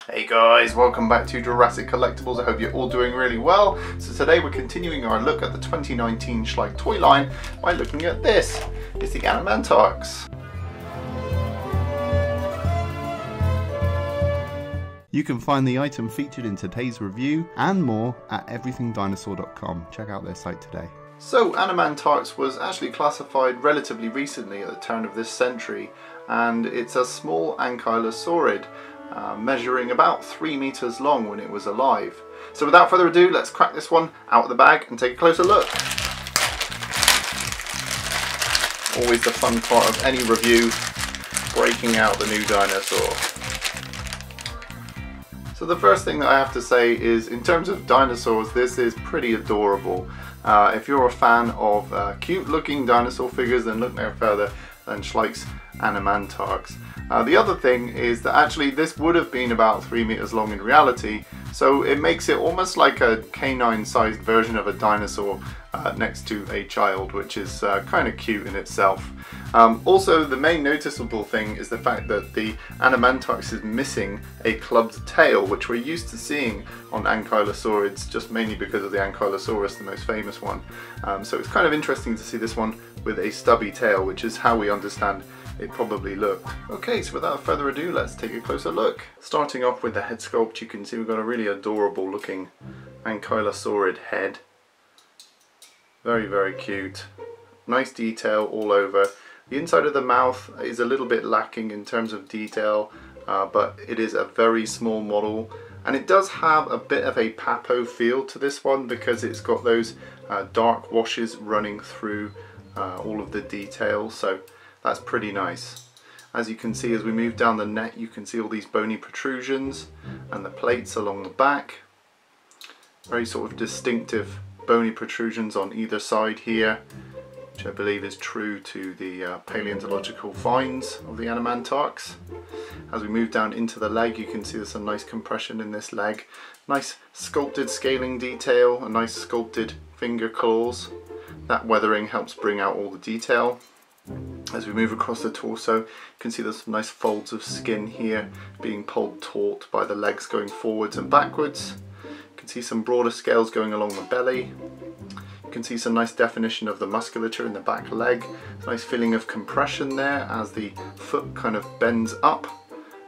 Hey guys, welcome back to Jurassic Collectibles. I hope you're all doing really well. So today we're continuing our look at the 2019 Schleich toy line by looking at this. It's the Animantarx. You can find the item featured in today's review and more at everythingdinosaur.com. Check out their site today. So Animantarx was actually classified relatively recently at the turn of this century, and it's a small Ankylosaurid. Measuring about 3 meters long when it was alive. So without further ado, let's crack this one out of the bag and take a closer look. Always the fun part of any review, breaking out the new dinosaur. So the first thing that I have to say is, in terms of dinosaurs, this is pretty adorable. If you're a fan of cute looking dinosaur figures, then look no further than Schleich's Animantarx. The other thing is that actually this would have been about 3 meters long in reality, so it makes it almost like a canine sized version of a dinosaur next to a child, which is kind of cute in itself. Also, the main noticeable thing is the fact that the Animantarx is missing a clubbed tail, which we're used to seeing on Ankylosaurids, just mainly because of the Ankylosaurus, the most famous one. So it's kind of interesting to see this one with a stubby tail, which is how we understand it probably looked. Okay, so without further ado, let's take a closer look. Starting off with the head sculpt, you can see we've got a really adorable looking Ankylosaurid head. Very, very cute. Nice detail all over. The inside of the mouth is a little bit lacking in terms of detail, but it is a very small model. And it does have a bit of a Papo feel to this one because it's got those dark washes running through all of the details. So that's pretty nice. As you can see, as we move down the neck, you can see all these bony protrusions and the plates along the back. Very sort of distinctive bony protrusions on either side here, which I believe is true to the paleontological finds of the Animantarx. As we move down into the leg, you can see there's some nice compression in this leg. Nice sculpted scaling detail, a nice sculpted finger claws. That weathering helps bring out all the detail. As we move across the torso, you can see there's some nice folds of skin here being pulled taut by the legs going forwards and backwards. You can see some broader scales going along the belly. You can see some nice definition of the musculature in the back leg. Nice feeling of compression there as the foot kind of bends up.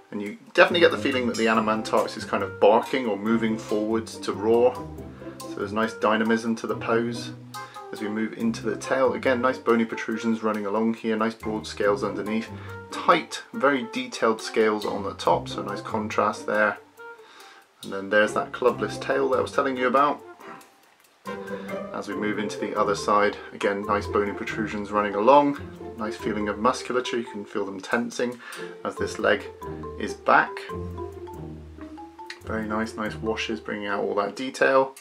And you definitely get the feeling that the Animantarx is kind of barking or moving forwards to roar. So there's nice dynamism to the pose. As we move into the tail, again, nice bony protrusions running along here, nice broad scales underneath, tight, very detailed scales on the top, so nice contrast there. And then there's that clubless tail that I was telling you about. As we move into the other side, again, nice bony protrusions running along, nice feeling of musculature, you can feel them tensing as this leg is back. Very nice, nice washes bringing out all that detail.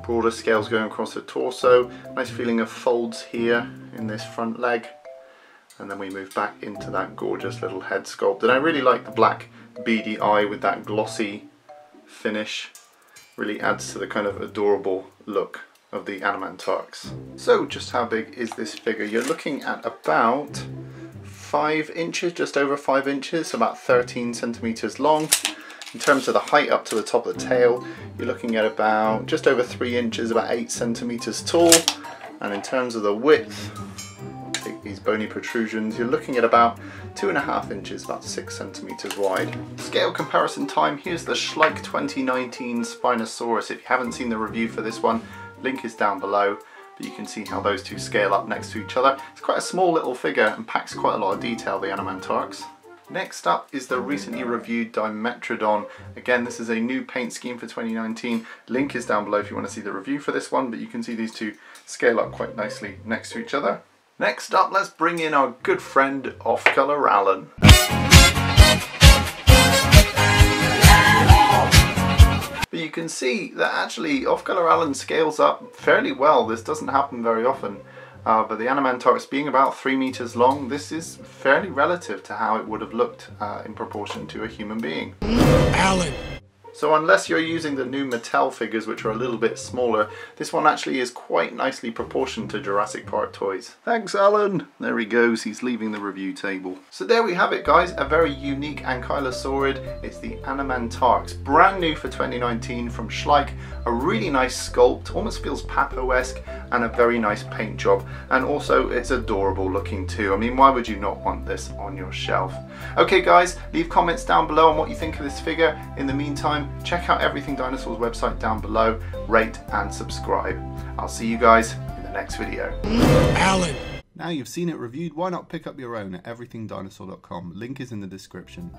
Broader scales going across the torso, nice feeling of folds here in this front leg, and then we move back into that gorgeous little head sculpt. And I really like the black beady eye with that glossy finish, really adds to the kind of adorable look of the Animantarx. So just how big is this figure? You're looking at about 5 inches, just over 5 inches, about 13 centimeters long. In terms of the height up to the top of the tail, you're looking at about just over 3 inches, about 8 centimeters tall. And in terms of the width, take these bony protrusions, you're looking at about 2.5 inches, about 6 centimeters wide. Scale comparison time, here's the Schleich 2019 Spinosaurus. If you haven't seen the review for this one, link is down below. But you can see how those two scale up next to each other. It's quite a small little figure and packs quite a lot of detail, the Animantarx. Next up is the recently reviewed Dimetrodon. Again, this is a new paint scheme for 2019. Link is down below if you want to see the review for this one, but you can see these two scale up quite nicely next to each other. Next up, let's bring in our good friend Off-Color Alan. But you can see that actually Off-Color Alan scales up fairly well. This doesn't happen very often. But the Animantarx being about 3 meters long, this is fairly relative to how it would have looked in proportion to a human being. Alan! So unless you're using the new Mattel figures, which are a little bit smaller, this one actually is quite nicely proportioned to Jurassic Park toys. Thanks, Alan. There he goes, he's leaving the review table. So there we have it, guys, a very unique Ankylosaurid. It's the Animantarx, brand new for 2019 from Schleich. A really nice sculpt, almost feels Papo-esque, and a very nice paint job. And also it's adorable looking too. I mean, why would you not want this on your shelf? Okay guys, leave comments down below on what you think of this figure. In the meantime, check out Everything Dinosaurs website down below, rate and subscribe. I'll see you guys in the next video. Alan! Now you've seen it reviewed, why not pick up your own at everythingdinosaur.com? Link is in the description.